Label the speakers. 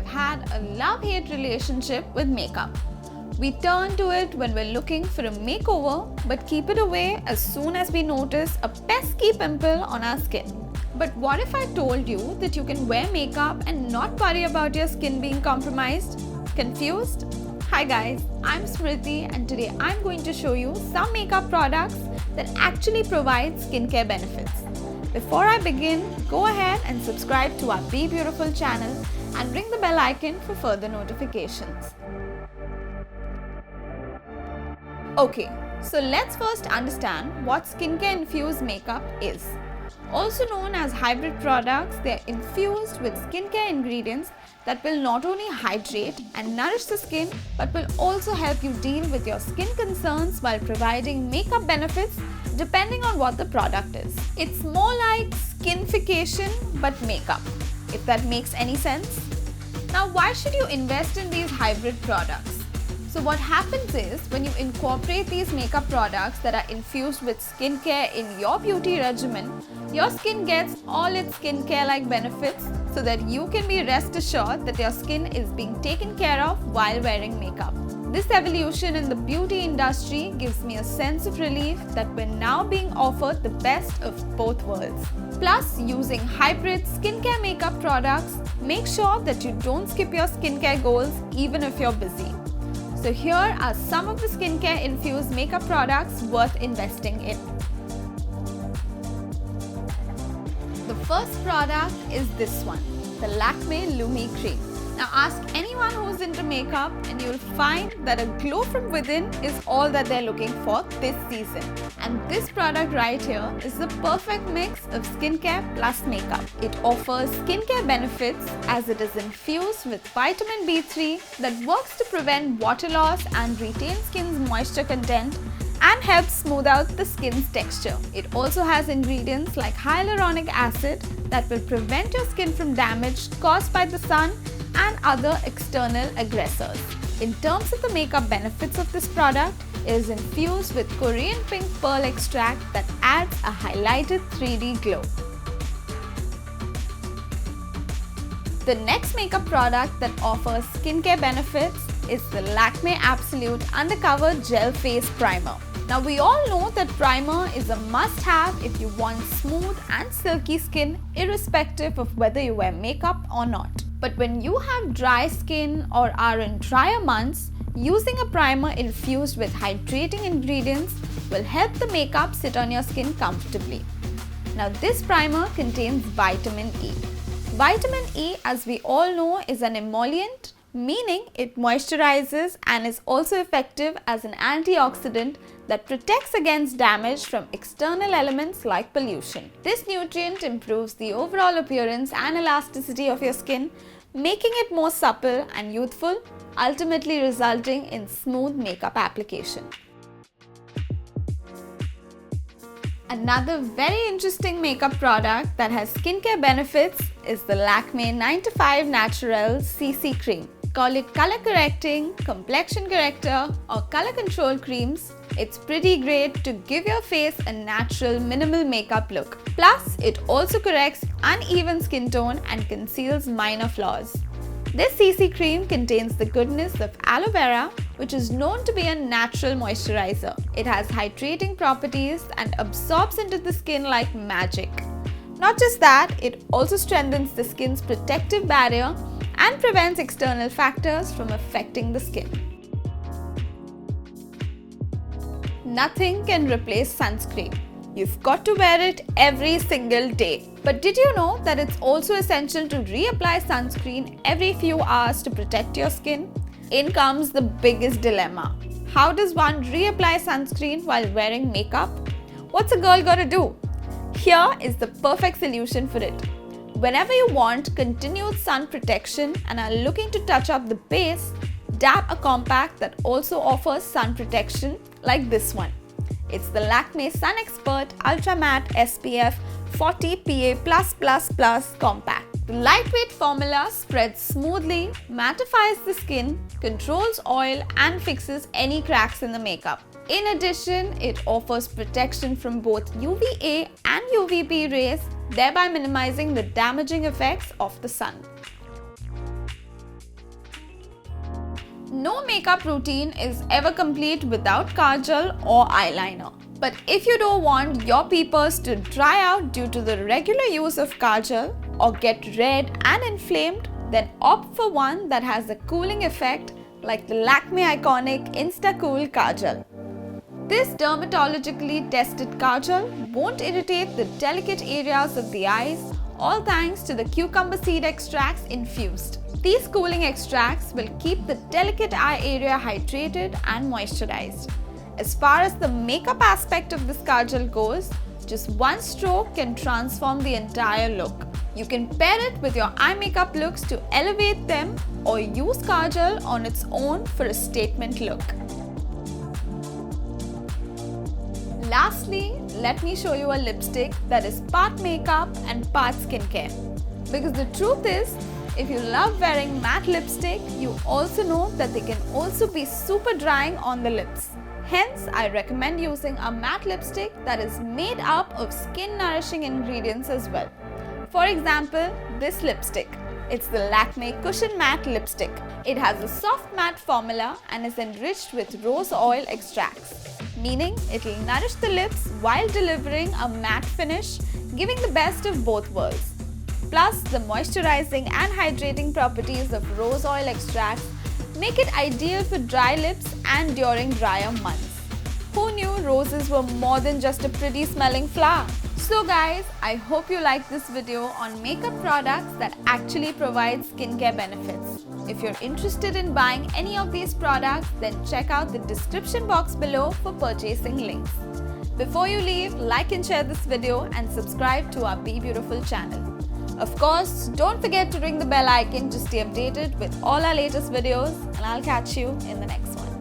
Speaker 1: have had a love-hate relationship with makeup. We turn to it when we're looking for a makeover, but keep it away as soon as we notice a pesky pimple on our skin. But what if I told you that you can wear makeup and not worry about your skin being compromised? Confused? Hi guys, I'm Smriti and today I'm going to show you some makeup products that actually provide skincare benefits. Before I begin, go ahead and subscribe to our BeBeautiful channel and ring the bell icon for further notifications. Okay, so let's first understand what skincare infused makeup is. Also known as hybrid products, they are infused with skincare ingredients that will not only hydrate and nourish the skin but will also help you deal with your skin concerns while providing makeup benefits depending on what the product is. It's more like skinification but makeup, if that makes any sense. Now, why should you invest in these hybrid products? So what happens is, when you incorporate these makeup products that are infused with skincare in your beauty regimen, your skin gets all its skincare-like benefits so that you can be rest assured that your skin is being taken care of while wearing makeup. This evolution in the beauty industry gives me a sense of relief that we're now being offered the best of both worlds. Plus, using hybrid skincare makeup products, make sure that you don't skip your skincare goals even if you're busy. So here are some of the skincare infused makeup products worth investing in. The first product is this one, the Lakme Lumi Cream. Now ask anyone who's into makeup and you'll find that a glow from within is all that they're looking for this season. And this product right here is the perfect mix of skincare plus makeup. It offers skincare benefits as it is infused with vitamin B3 that works to prevent water loss and retain skin's moisture content and helps smooth out the skin's texture. It also has ingredients like hyaluronic acid that will prevent your skin from damage caused by the sun and other external aggressors. In terms of the makeup benefits of this product, it is infused with Korean pink pearl extract that adds a highlighted 3D glow. The next makeup product that offers skincare benefits is the Lakme Absolute Undercover Gel Face Primer. Now we all know that primer is a must-have if you want smooth and silky skin irrespective of whether you wear makeup or not. But when you have dry skin or are in drier months, using a primer infused with hydrating ingredients will help the makeup sit on your skin comfortably. Now this primer contains vitamin E. Vitamin E, as we all know, is an emollient, meaning it moisturizes and is also effective as an antioxidant that protects against damage from external elements like pollution. This nutrient improves the overall appearance and elasticity of your skin, making it more supple and youthful, ultimately resulting in smooth makeup application. Another very interesting makeup product that has skincare benefits is the Lakme 9 to 5 Naturel CC Cream. Call it color correcting, complexion corrector or color control creams. It's pretty great to give your face a natural minimal makeup look. Plus, it also corrects uneven skin tone and conceals minor flaws. This CC cream contains the goodness of aloe vera, which is known to be a natural moisturizer. It has hydrating properties and absorbs into the skin like magic. Not just that, it also strengthens the skin's protective barrier and prevents external factors from affecting the skin. Nothing can replace sunscreen. You've got to wear it every single day. But did you know that it's also essential to reapply sunscreen every few hours to protect your skin? In comes the biggest dilemma. How does one reapply sunscreen while wearing makeup? What's a girl gotta do? Here is the perfect solution for it. Whenever you want continued sun protection and are looking to touch up the base, dab a compact that also offers sun protection like this one. It's the Lakme Sun Expert Ultra Matte SPF 40 PA+++ compact. The lightweight formula spreads smoothly, mattifies the skin, controls oil and fixes any cracks in the makeup. In addition, it offers protection from both UVA and UVB rays, thereby minimizing the damaging effects of the sun. No makeup routine is ever complete without kajal or eyeliner. But if you don't want your peepers to dry out due to the regular use of kajal or get red and inflamed, then opt for one that has a cooling effect like the Lakme iconic Insta Cool Kajal. This dermatologically tested kajal won't irritate the delicate areas of the eyes, all thanks to the cucumber seed extracts infused. These cooling extracts will keep the delicate eye area hydrated and moisturized. As far as the makeup aspect of this kajal goes, just one stroke can transform the entire look. You can pair it with your eye makeup looks to elevate them or use kajal on its own for a statement look. Lastly, let me show you a lipstick that is part makeup and part skincare. Because the truth is, if you love wearing matte lipstick, you also know that they can also be super drying on the lips. Hence, I recommend using a matte lipstick that is made up of skin nourishing ingredients as well. For example, this lipstick. It's the Lakme Cushion Matte Lipstick. It has a soft matte formula and is enriched with rose oil extracts, meaning it will nourish the lips while delivering a matte finish, giving the best of both worlds. Plus, the moisturizing and hydrating properties of rose oil extracts make it ideal for dry lips and during drier months. Who knew roses were more than just a pretty smelling flower? So guys, I hope you liked this video on makeup products that actually provide skincare benefits. If you're interested in buying any of these products, then check out the description box below for purchasing links. Before you leave, like and share this video and subscribe to our BeBeautiful channel. Of course, don't forget to ring the bell icon to stay updated with all our latest videos, and I'll catch you in the next one.